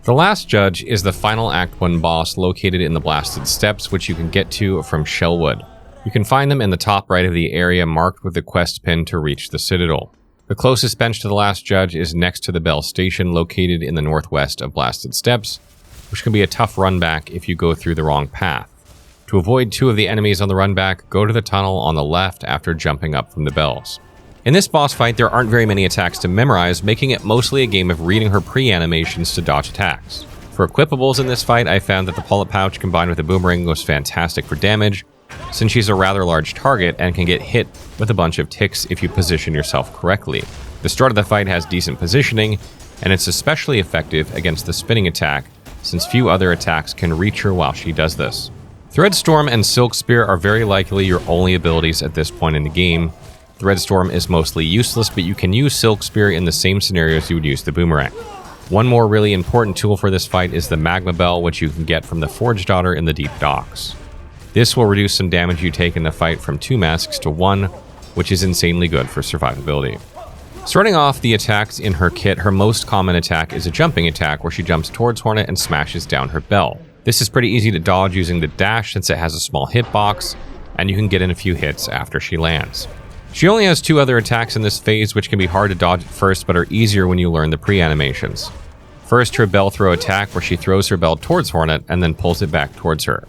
The last judge is the final Act 1 boss located in the Blasted Steppes, which you can get to from Shellwood. You can find them in the top right of the area marked with the quest pin to reach the Citadel. The closest bench to the last judge is next to the Bell Station located in the northwest of Blasted Steppes, which can be a tough run back if you go through the wrong path. To avoid 2 of the enemies on the run back, go to the tunnel on the left after jumping up from the bells. In this boss fight, there aren't very many attacks to memorize, making it mostly a game of reading her pre-animations to dodge attacks. For equipables in this fight, I found that the Pullet Pouch combined with the Boomerang was fantastic for damage, since she's a rather large target and can get hit with a bunch of ticks if you position yourself correctly. The start of the fight has decent positioning, and it's especially effective against the spinning attack, since few other attacks can reach her while she does this. Threadstorm and Silk Spear are very likely your only abilities at this point in the game. Threadstorm is mostly useless, but you can use Silk Spear in the same scenarios you would use the Boomerang. One more really important tool for this fight is the Magma Bell, which you can get from the Forge Daughter in the Deep Docks. This will reduce some damage you take in the fight from 2 masks to 1, which is insanely good for survivability. Starting off the attacks in her kit, her most common attack is a jumping attack where she jumps towards Hornet and smashes down her bell. This is pretty easy to dodge using the dash since it has a small hitbox, and you can get in a few hits after she lands. She only has 2 other attacks in this phase, which can be hard to dodge at first but are easier when you learn the pre-animations. First, her bell throw attack where she throws her bell towards Hornet and then pulls it back towards her.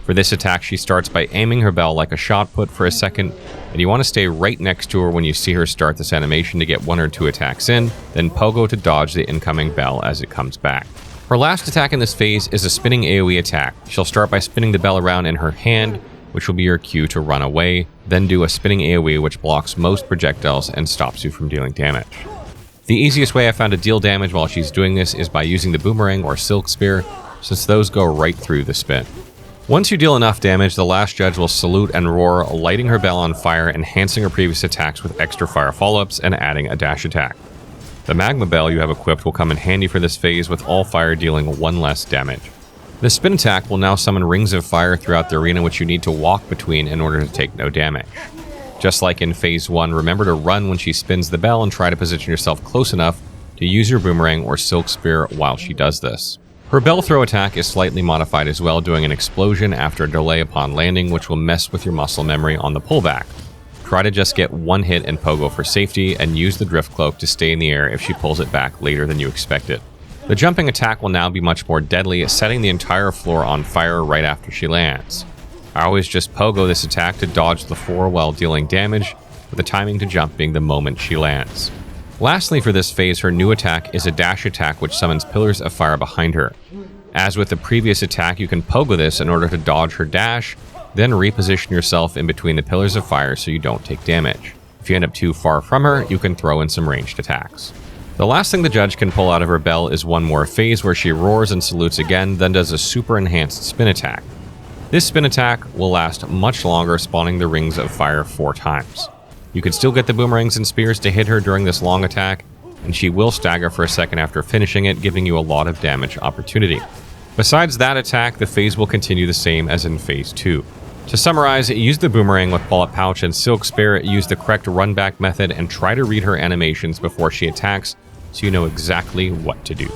For this attack, she starts by aiming her bell like a shot put for a second, and you want to stay right next to her when you see her start this animation to get 1 or 2 attacks in, then pogo to dodge the incoming bell as it comes back. Her last attack in this phase is a spinning AoE attack. She'll start by spinning the bell around in her hand, which will be your cue to run away, then do a spinning AoE which blocks most projectiles and stops you from dealing damage. The easiest way I found to deal damage while she's doing this is by using the Boomerang or Silk Spear, since those go right through the spin. Once you deal enough damage, the last judge will salute and roar, lighting her bell on fire, enhancing her previous attacks with extra fire follow-ups, and adding a dash attack. The Magma Bell you have equipped will come in handy for this phase, with all fire dealing 1 less damage. The spin attack will now summon rings of fire throughout the arena which you need to walk between in order to take no damage. Just like in phase 1, remember to run when she spins the bell and try to position yourself close enough to use your Boomerang or Silk Spear while she does this. Her bell throw attack is slightly modified as well, doing an explosion after a delay upon landing, which will mess with your muscle memory on the pullback. Try to just get 1 hit and pogo for safety, and use the Drift Cloak to stay in the air if she pulls it back later than you expected. The jumping attack will now be much more deadly, setting the entire floor on fire right after she lands. I always just pogo this attack to dodge the floor while dealing damage, with the timing to jump being the moment she lands. Lastly for this phase, her new attack is a dash attack which summons pillars of fire behind her. As with the previous attack, you can pogo this in order to dodge her dash, then reposition yourself in between the pillars of fire so you don't take damage. If you end up too far from her, you can throw in some ranged attacks. The last thing the judge can pull out of her bell is one more phase where she roars and salutes again, then does a super enhanced spin attack. This spin attack will last much longer, spawning the rings of fire 4 times. You can still get the boomerangs and spears to hit her during this long attack, and she will stagger for a second after finishing it, giving you a lot of damage opportunity. Besides that attack, the phase will continue the same as in phase 2. To summarize, use the boomerang with Pullet Pouch and Silk Spear, use the correct run back method, and try to read her animations before she attacks so you know exactly what to do.